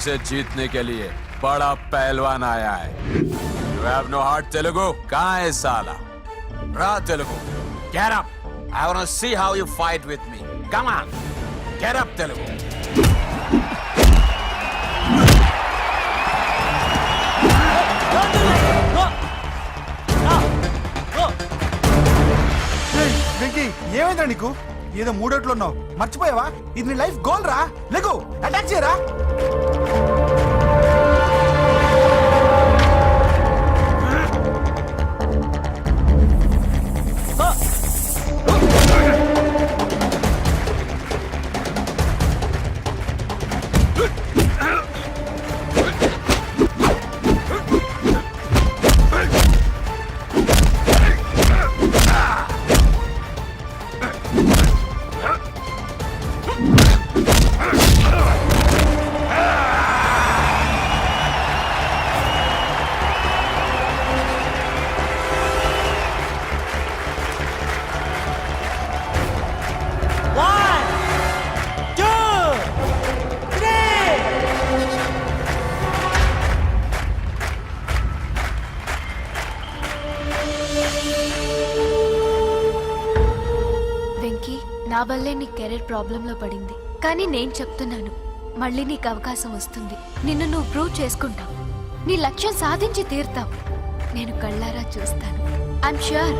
से जीतने के लिए बड़ा पहलवान आया है। You have no heart, Telugu? कहाँ है साला? Ra Telugu. Get up. I want to see how you fight with me. Come on. Get up, Telugu. Venky ఏమైందా నీకు? ఏదో మూడోట్లో ఉన్నావు, మర్చిపోయావా? ఇది నీ లైఫ్ గోల్ రా. లెగు, అటాక్ చేయరా. నా వల్లే నీ కెరీర్ ప్రాబ్లంలో పడింది. కానీ నేను చెప్తున్నాను, మళ్ళీ నీకు అవకాశం వస్తుంది. నిన్ను నువ్వు ప్రూవ్ చేసుకుంటావు. నీ లక్ష్యం సాధించి తీరుతావు. నేను కళ్ళారా చూస్తాను. I'm sure.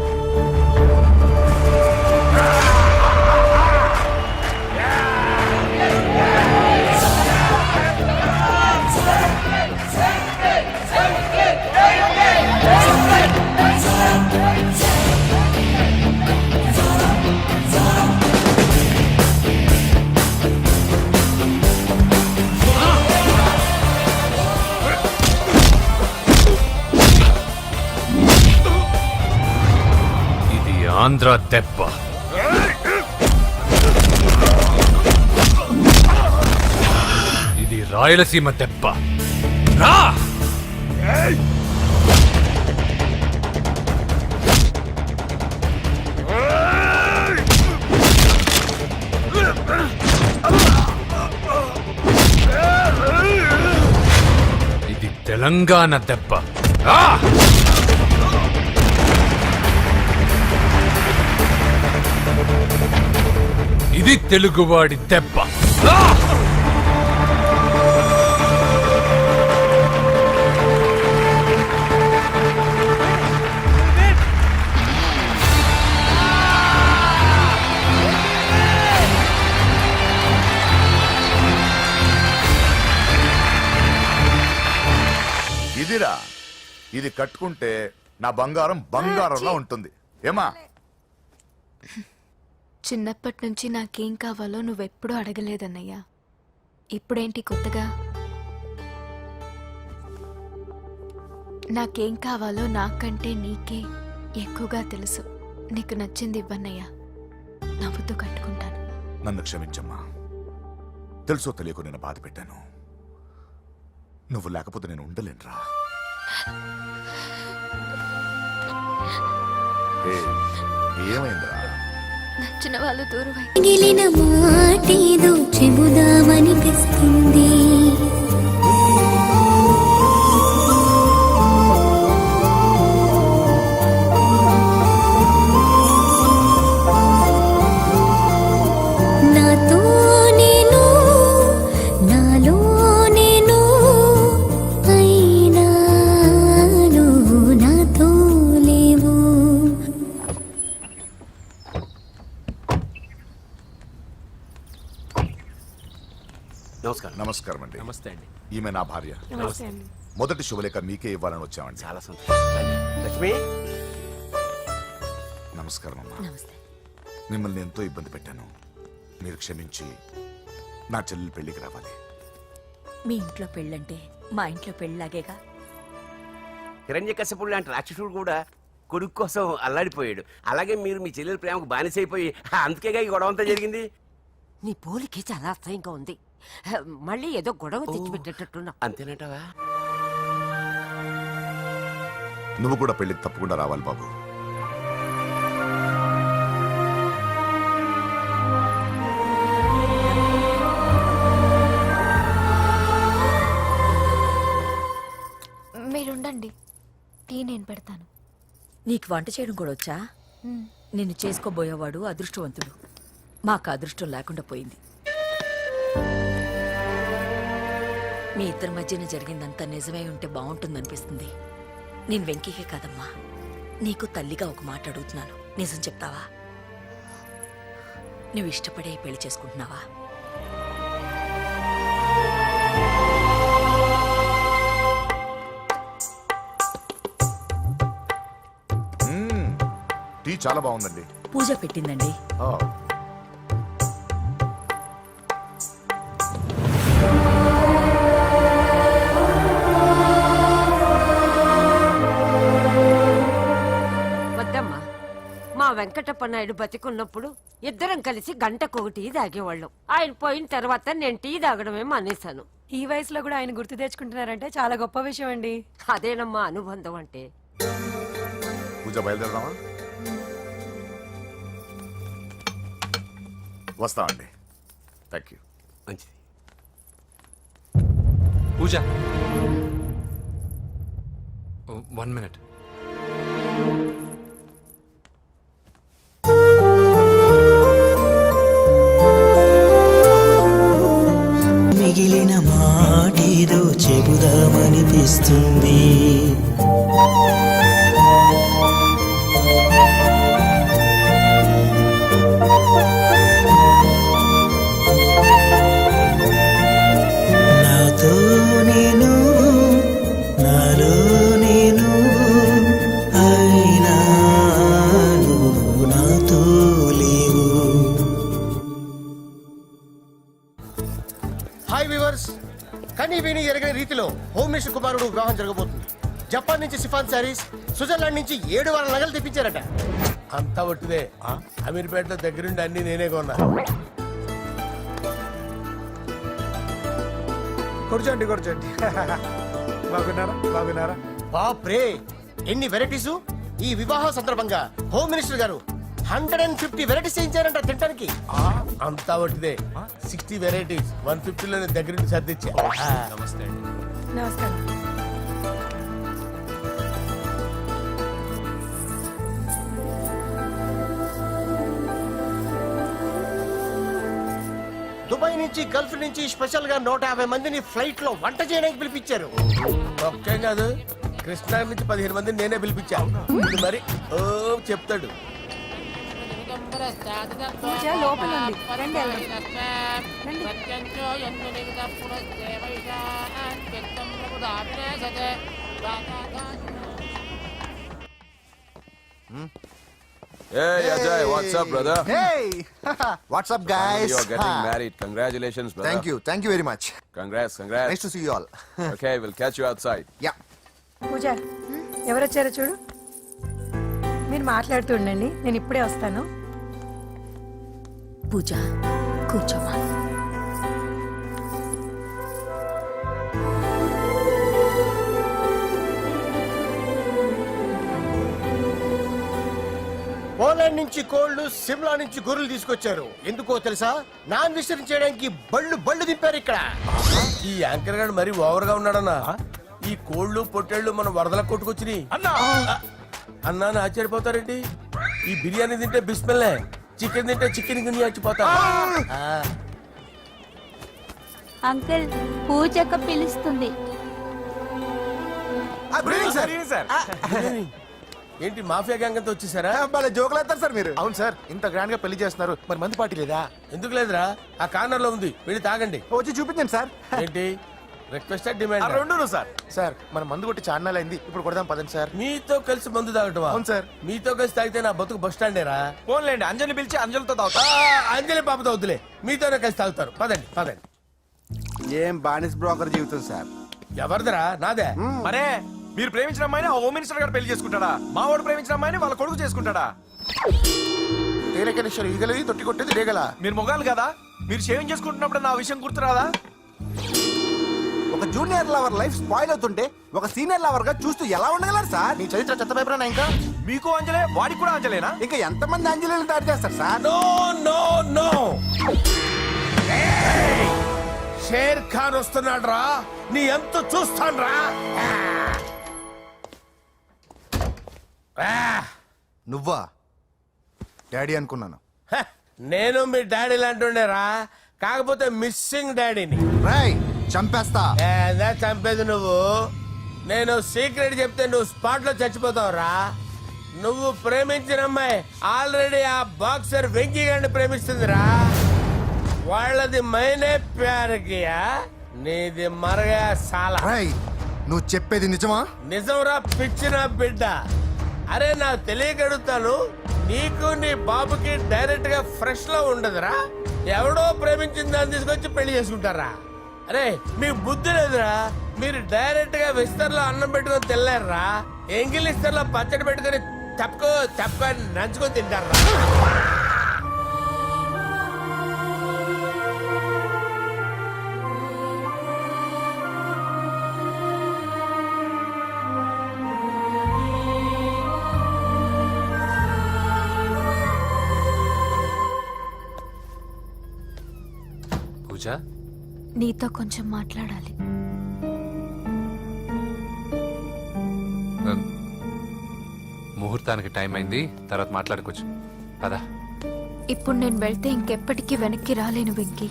ఆంధ్ర దెబ్బ, ఇది రాయలసీమ దెబ్బ. రా! ఇది తెలంగాణ దెబ్బ. రా! ఇది తెలుగువాడి దెబ్బ. ఇదిరా, ఇది కట్టుకుంటే నా బంగారం బంగారంలో ఉంటుంది. ఏమా? చిన్నప్పటి నుంచి నాకేం కావాలో నువ్వెప్పుడూ అడగలేదన్నయ్యా. ఇప్పుడేంటి కొత్తగా? నాకేం కావాలో నాకంటే నీకే ఎక్కువగా తెలుసు. నీకు నచ్చింది ఇవ్వన్నయ్యా, నవ్వుతూ కట్టుకుంటాను. నన్ను క్షమించమ్మా. తెలుసో తెలియకు నేను బాధ పెట్టాను. నువ్వు లేకపోతే నేను ఉండలేనురా. ఏమైందిరా? నచ్చిన వాళ్ళు దూరమై మిగిలిన మాటేదో చెబుదామనిపిస్తుంది. నాతో నేను, నాలో నేను, అయినా నువ్వు నాతో లేవు. నమస్కారం అండి. నమస్తే అండి. ఈమె నా భార్య. మొదటి శుభలేఖ మీకే ఇవ్వాలని వచ్చామండి. చాలా సంతోషం. లక్ష్మి, నమస్కారం అమ్మా. మిమ్మల్ని ఎంతో ఇబ్బంది పెట్టాను. మీరు క్షమించి నా చెల్లెలు పెళ్లికి రావాలి. మీ ఇంట్లో పెళ్ళంటే మా ఇంట్లో పెళ్ళలాగేగా. హిరణ్యకశిపుడు లాంటి రాక్షసుడు కూడా కొడుకు కోసం అల్లాడిపోయాడు. అలాగే మీరు మీ చెల్లెల ప్రేమకు బానిసైపోయి అందుకేగా ఈ గొడవ అంతా జరిగింది. నీ పోలికే చాలా అసహ్యంగా ఉంది. మళ్ళీ ఏదో గొడవ తెచ్చిపెట్టేటట్టున్నా. అంతేనంటావా? నువ్వు కూడా పెళ్లికి తప్పకుండా రావాలి బాబు. నీకు వంట చేయడం కూడా వచ్చా? నిన్ను చేసుకోబోయేవాడు అదృష్టవంతుడు. మాకు అదృష్టం లేకుండా పోయింది. మీ ఇద్దరి మధ్యన జరిగిందంతా నిజమై ఉంటే బాగుంటుందనిపిస్తుంది. నేను వెంకీకే కాదమ్మా, నీకు తల్లిగా ఒక మాట అడుగుతున్నాను. నిజం చెప్తావా? నువ్వు ఇష్టపడే పెళ్లి చేసుకుంటున్నావా? టీ చాలా బాగుందండి. పూజ పెట్టిందండి. ఆ, వద్దమ్మా, మా వెంకటప్ప నాయుడు బతికున్నప్పుడు ఇద్దరం కలిసి గంటకొక టీ తాగేవాళ్ళం. ఆయన పోయిన తర్వాత నేను టీ తాగడమే మానేశాను. ఈ వయసులో కూడా ఆయన గుర్తు తెచ్చుకుంటున్నారంటే చాలా గొప్ప విషయం అండి. అదేనమ్మా అనుబంధం అంటే. పూజ బయలుదేరదామా? వస్తామండి. Thank you. మంచిది. పూజ 1 minute. మిగిలిన మాటేదో చెబుదామనిపిస్తుంది. నాతో నేను, నాలో నేను, అయినా నువ్వు నాతో లేవు. హాయ్ వ్యూవర్స్, కనీ విని ఎరగని రీతిలో హోమ్ మినిస్టర్ కుమారుడు వివాహం జరగబోతుంది. జపాన్ నుంచి సిఫాన్ శారీస్, స్విట్జర్లాండ్ నుంచి 7 వారాల నగలు తెప్పించారట. అంతా ఒట్టిదే. అమీర్పేటలో దగ్గరుండి అన్ని నేనే కొన్నా. కూర్చోండి కూర్చోండి. బాగున్నారా బాగున్నారా? బాప్రే, ఎన్ని వెరైటీస్! ఈ వివాహం సందర్భంగా హోమ్ మినిస్టర్ గారు 150 వెరైటీస్ చేయించారంట తినడానికి. అంతా ఒట్టిదే. 60 వెరైటీస్ 150లో నేను దగ్గరుండి సర్దిచ్చా. నమస్తే అండి. నమస్కారం. దుబాయ్ నుంచి గల్ఫ్ నుంచి స్పెషల్ గా 150 మందిని ఫ్లైట్ లో వంట చేయడానికి పిలిపించారు. ఒక్కేం కాదు, కృష్ణా నుంచి 15 మందిని నేనే పిలిపించాను. ఇది మరి ఓ చెప్తాడు. పూజ లోపల ఉంది. రండి వెళ్దాం. Hey Ajay, what's up, brother? Hey, What's up, guys? You're getting married. Congratulations, brother. Thank you very much. Congrats. Nice to see you all. Okay, we'll catch you outside. Yeah. పూజ ఎవరొచ్చారో చూడు. మీరు మాట్లాడుతూ ఉండండి, నేను ఇప్పుడే వస్తాను. పూజ కూర్చోమా. పోలాండ్ నుంచి కోళ్లు, సిమ్లా నుంచి గొర్రెలు తీసుకొచ్చారు. ఎందుకో తెలుసా? నాన్ విస్తరణ చేయడానికి బళ్ళు దింపారు ఇక్కడ. ఈ యాంకర్ గారు మరి ఓవర్ గా ఉన్నాడన్నా. ఈ కోళ్లు పొట్టేళ్లు మన వరదలకు కొట్టుకొచ్చినాయి అన్నా అని ఆశ్చర్యపోతారేంటి? ఈ బిర్యానీ తింటే బిస్మిల్లే, చికెన్ తింటే చికెన్ గిన్నె చచ్చిపోతా. అంకుల్ పూజక్క పిలుస్తుంది. ఏంటి మాఫియా గ్యాంగ్ అంతా వచ్చేసారా? భలే జోకులు వేస్తారు సార్ మీరు. అవును సార్, ఇంత గ్రాండ్ గా పెళ్లి చేస్తున్నారు, మరి మంది పార్టీ లేదా? ఎందుకు లేదురా, ఆ కార్నర్ లో ఉంది, వెళ్ళి తాగండి. వచ్చి చూపించండి సార్. ఏంటి రిక్వెస్ట్ డిమాండ్? రెండు సార్. సార్ మన మందు కొట్టి చాన్నాలు అయింది, ఇప్పుడు కొడదాం పదండి సార్. మీతో కలిసి మందు తాగటమా? అవును సార్. మీతో కలిసి తాగితే నా బతుకు బస్ స్టాండేరా? ఫోన్లేండి, అంజలి పిలిచి అంజలితో తాగుతా. అంజలి పాపతో వద్దులే, మీతోనే కలిసి తాగుతారు. పదండి పదండి. ఏం బానిస్ బ్రోకర్ జీవితం సార్. ఎవరిదిరా? నాదే. మరే మీరు ప్రేమించిన అమ్మాయిని హోమ్ మినిస్టర్ గారు పెళ్లి చేసుకుంటాడా? మా వాడు ప్రేమించిన అమ్మాయిని వాళ్ళ కొడుకు చేసుకుంటాడా? తేలికనేశ్వరు ఈగలది తొట్టి కొట్టేది రేగల. మీరు మొగాలు కదా, మీరు షేవింగ్ చేసుకుంటున్నప్పుడు నా విషయం గుర్తురాదా? ఒక జూనియర్ లవర్ లైఫ్ స్పాయిల్ అవుతుంటే ఒక సీనియర్ లవర్ గా చూస్తూ ఎలా ఉండగలరు సార్? నీ చరిత్ర చెత్త పేపరా ఇంకా? మీకు అంజలే, వాడికి కూడా అంజలేనా? ఇంకా ఎంతమంది అంజలీలు దాడి చేస్తారు sir? No no no, Sher Khan వస్తున్నాడు రా, నీ ఎంత చూస్తాను రా. నువ్వా? డాడీ అనుకున్నాను. హ, నేను మీ డాడీ లాంటి కాకపోతే మిస్సింగ్ డాడీని. రాయ్ చంపేస్తా. ఏందా చంపేది నువ్వు? నేను సీక్రెట్ చెప్తే నువ్వు స్పాట్ లో చచ్చిపోతావురా. నువ్వు ప్రేమించిన అమ్మాయి ఆల్రెడీ ఆ బాక్సర్ వెంకీ గారిని ప్రేమిస్తుందిరా. వాళ్ళది మైనే ప్యార్ కియా, నీది మరగా సాలా. రాయ్ నువ్వు చెప్పేది నిజమా? నిజంరా పిచ్చిన బిడ్డ. అరే నాకు తెలియక అడుగుతాను, నీకు నీ బాబుకి డైరెక్ట్ గా ఫ్రెష్ లో ఉండదురా? ఎవడో ప్రేమించిన దాన్ని తీసుకొచ్చి పెళ్లి చేసుకుంటారా? అరే మీకు బుద్ధి లేదురా. మీరు డైరెక్ట్ గా విస్తర్లో అన్నం పెట్టుకొని తినలేరురా. ఎంగిల్ ఇస్తర్లో పచ్చడి పెట్టుకొని తప్పుకో నంచుకొని తింటారా? పూజ, నీతో కొంచెం మాట్లాడాలి. ముహూర్తానికి టైం అయింది, తర్వాత మాట్లాడుకోవచ్చు. పదా. ఇప్పుడు నేను వెళ్తే ఇంకెప్పటికీ వెనక్కి రాలేను వెంకీ.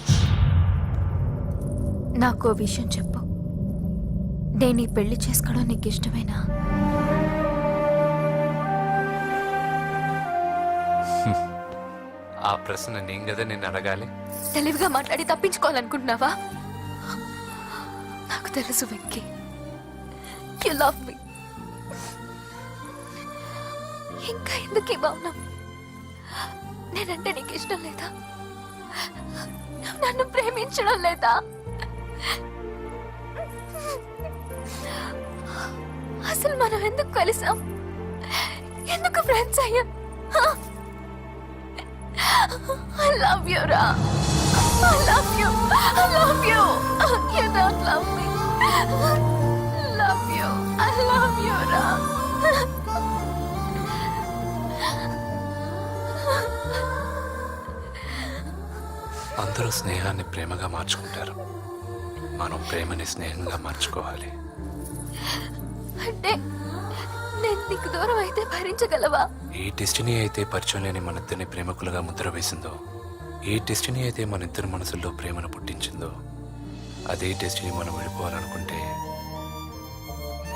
నాకు విషయం చెప్పు. నేను ఈ పెళ్లి చేసుకోవడం నీకు ఇష్టమేనా? ఆ ప్రశ్న నేను కదా నిన్ను అడగాలి. తెలివిగా మాట్లాడి తప్పించుకోవాలనుకుంటున్నావా? నాకు తెలుసు వెంకీ, యు లవ్ మీ. ఇంకా ఎందుకు ఈ మౌనం? నేనంటే నీకు ఇష్టం లేదా? నువ్వు నన్ను ప్రేమించడం లేదా? అసలు మనం ఎందుకు కలిసాం? ఎందుకు ఫ్రెండ్స్ అయ్యాం? I love you, Ra. I love you. I love you. You don't love me. Love you. I love you, Ra. అందరూ స్నేహాన్ని ప్రేమగా మార్చుకుంటారు. మనం ప్రేమని స్నేహంగా మార్చుకోవాలి. అంటే నేను నీకు దూరం అయితే భరించగలవా? ఏ డెస్టినీ అయితే పరిచయం లేని మన ఇద్దరిని ప్రేమికులుగా ముద్ర వేసిందో, ఏ డెస్టినీ అయితే మన ఇద్దరి మనసుల్లో ప్రేమను పుట్టించిందో, అదే డెస్టినీ మనం వెళ్ళిపోవాలనుకుంటే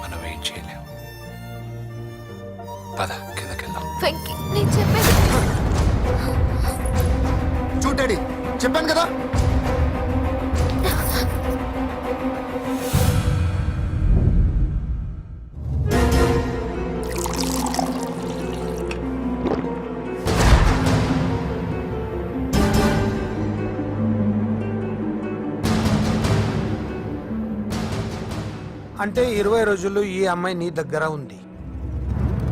మనం ఏం చేయలేం. పద కిందకెళ్దాం. వెంకీ, నేను చెప్పేది చూడు డాడీ, చెప్పాను కదా. అంటే 20 రోజులు ఈ అమ్మాయి నీ దగ్గర ఉంది,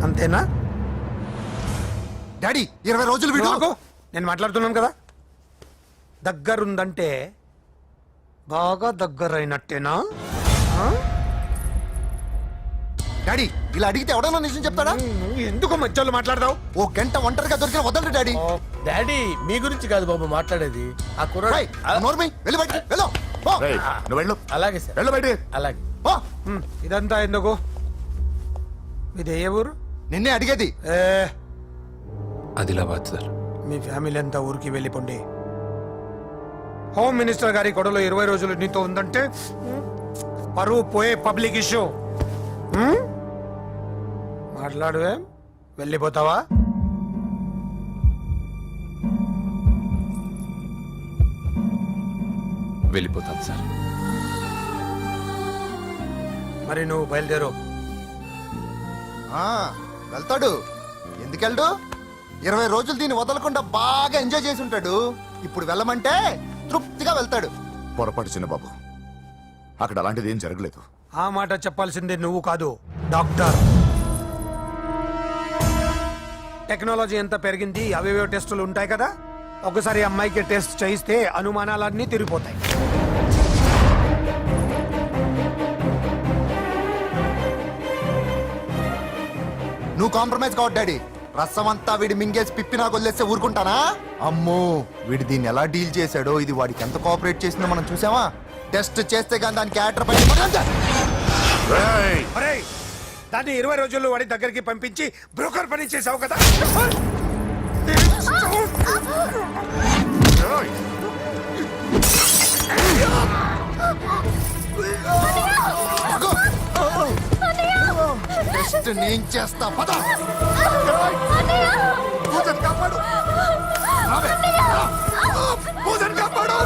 అంతేనా? డాడీ 20 రోజులు వీడు. ఆగు, నేను మాట్లాడుతున్నాను కదా. దగ్గరుందంటే బాగా దగ్గరైనట్టేనా? ఆ? డాడీ ఇలా అడిగితే ఎవడన్నా నిజం చెప్తాడా? నువ్వు ఎందుకు మధ్యలో మాట్లాడదావు? ఓ గంట ఒంటరిగా దొరికిన వదలరు డాడీ. డాడీ మీ గురించి కాదు బాబు మాట్లాడేది. ఆ కుర్రాడు రాయ్ నోర్మి వెళ్ళి బయటికి వెళ్ళు. పో. రేయ్, నువ్వు వెళ్ళు. అలాగే సార్, వెళ్ళు బయటికి. అలాగే. పో. ఇదంతా ఎందుకు? ఇది ఏ ఊరు? నిన్నే అడిగేది. ఏ, ఆదిలాబాద్ సార్. మీ ఫ్యామిలీ అంతా ఊరికి వెళ్ళిపోండి. హోమ్ మినిస్టర్ గారి కొడలో 20 రోజులు నీతో ఉందంటే పరువు పోయే పబ్లిక్ ఇష్యూ. మాట్లాడువే, వెళ్ళిపోతావా? వెళ్ళిపోతాను సార్. మరి నువ్వు బయలుదేరు. వెళ్తాడు. ఎందుకెళ్ళడు? 20 రోజులు దీన్ని వదలకుండా బాగా ఎంజాయ్ చేసి ఉంటాడు. ఇప్పుడు వెళ్ళమంటే తృప్తిగా వెళ్తాడు. పొరపాటు చిన్న బాబు, అక్కడ అలాంటిది ఏం జరగలేదు. ఆ మాట చెప్పాల్సిందే నువ్వు కాదు, డాక్టర్. టెక్నాలజీ ఎంత పెరిగింది, అవేవో టెస్టులు ఉంటాయి కదా. ఒకసారి అమ్మాయికి టెస్ట్ చేయిస్తే అనుమానాలన్నీ తిరిగిపోతాయి. నువ్వు కాంప్రమైజ్ కావద్దు డాడీ. రసం అంతా వీడి మింగేసి పిప్పి నాకు వదిలేస్తే ఊరుకుంటానా? అమ్మో, వీడు దీన్ని ఎలా డీల్ చేశాడో, ఇది వాడికి ఎంత కోఆపరేట్ చేసిందో మనం చూసావా? టెస్ట్ చేస్తే కానీ దానికి యాటర్ పై రేయ్, అరేయ్, దాన్ని 20 రోజుల్లో వాడి దగ్గరికి పంపించి బ్రోకర్ పని చేసావు కదా. టెస్ట్ నేను చేస్తా పద. పూజని కాపాడు. రావే. పూజని కాపాడు.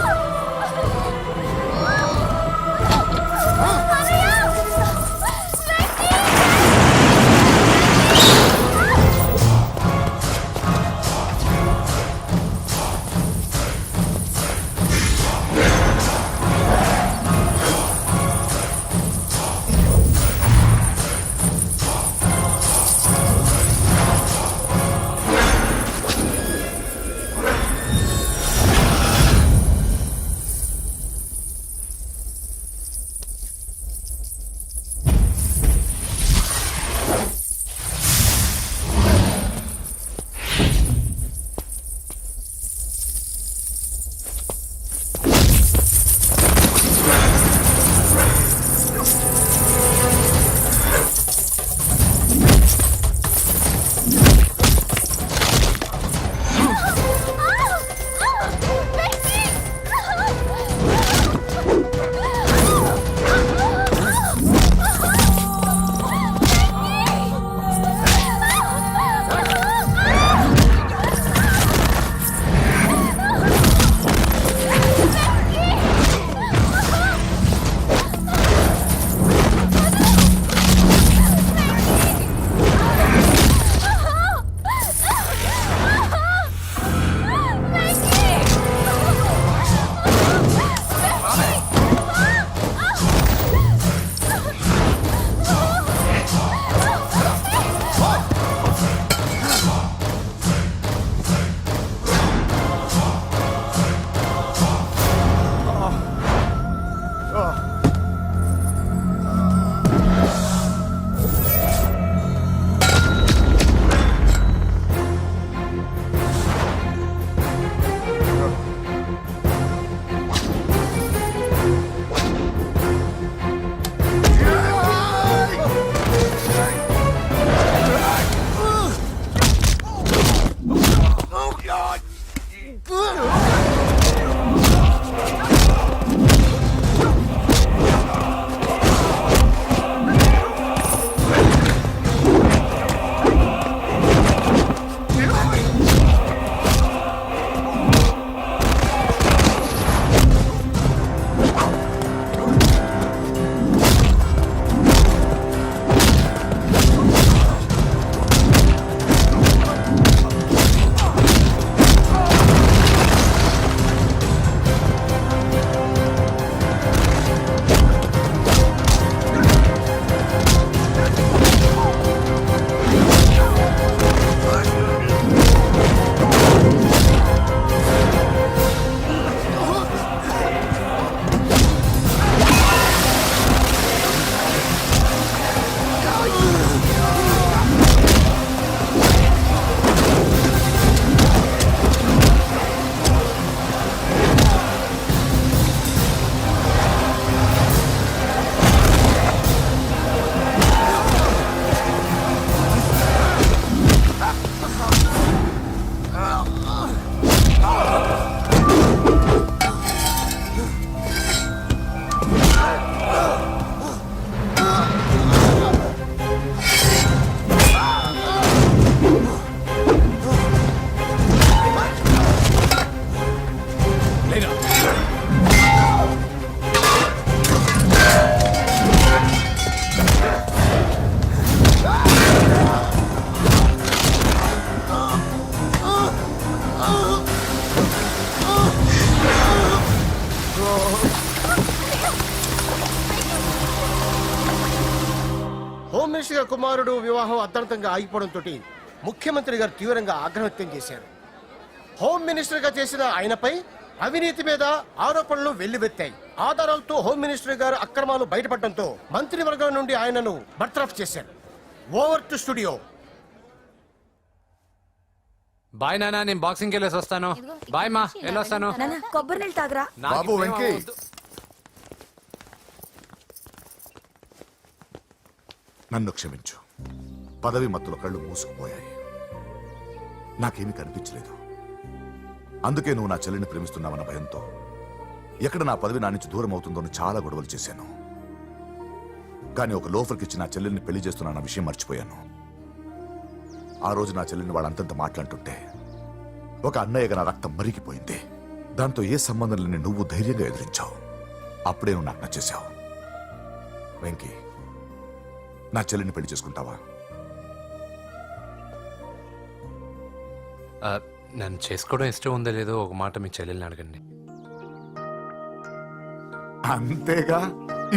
మినిస్టర్ గారి కుమారుడు వివాహం అర్ధాంతంగా ఆగిపోవడంతో ముఖ్యమంత్రి గారు తీవ్రంగా ఆగ్రహం వ్యక్తం చేశారు. హోమ్ మినిస్టర్ గా చేసిన ఆయనపై అవినీతి మీద ఆరోపణలు వెల్లువెత్తాయి. ఆధారాలతో హోమ్ మినిస్టర్ గారు అక్రమాలు బయటపడడంతో మంత్రివర్గం నుండి ఆయనను బర్తరఫ్ చేశారు. Over to studio. బాయ్ నానా, నేను బాక్సింగ్ వెళ్ళేసి వస్తాను. బాయ్ మా, వెళ్ళొస్తాను. కొబ్బరి నీళ్ళు తాగరా. బాబు వెంకీ, నన్ను క్షమించు. పదవి మత్తులో కళ్ళు మూసుకుపోయాయి. నాకేమీ కనిపించలేదు. అందుకే నువ్వు నా చెల్లిని ప్రేమిస్తున్నావన్న భయంతో ఎక్కడ నా పదవి నా నుంచి దూరం అవుతుందో అని చాలా గొడవలు చేశాను. కానీ ఒక లోఫర్కి ఇచ్చి నా చెల్లెల్ని పెళ్లి చేస్తున్నా విషయం మర్చిపోయాను. ఆ రోజు నా చెల్లెల్ని వాళ్ళంతంత మాట్లాడుతుంటే ఒక అన్నయ్యగా నా రక్తం మరిగిపోయింది. దాంతో ఏ సంబంధం లేని నువ్వు ధైర్యంగా ఎదిరించావు. అప్పుడే నువ్వు నాకు నచ్చేశావు. వెంకీ, నా చెల్లిని పెళ్లి చేసుకుంటావా? నన్ను చేసుకోవడం ఇష్టం ఉందో లేదో ఒక మాట మీ చెల్లెల్ని అడగండి. అంతేగా,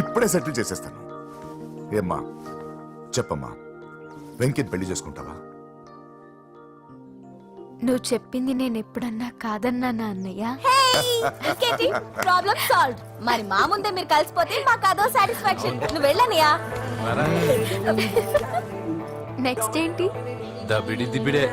ఇప్పుడే సెటిల్ చేసేస్తాను. ఏమ్మా చెప్పమ్మా, వెంకీని పెళ్లి చేసుకుంటావా? నువ్వు చెప్పింది నేను ఎప్పుడన్నా కాదన్నానా అన్నయ్య? Problem solve. మరి మా ముందే మీరు కలిసిపోతే మాకు అదో సాటిస్ఫాక్షన్. నువ్వు వెళ్ళనియా? నెక్స్ట్ ఏంటి? ద బిడి దిబిడే.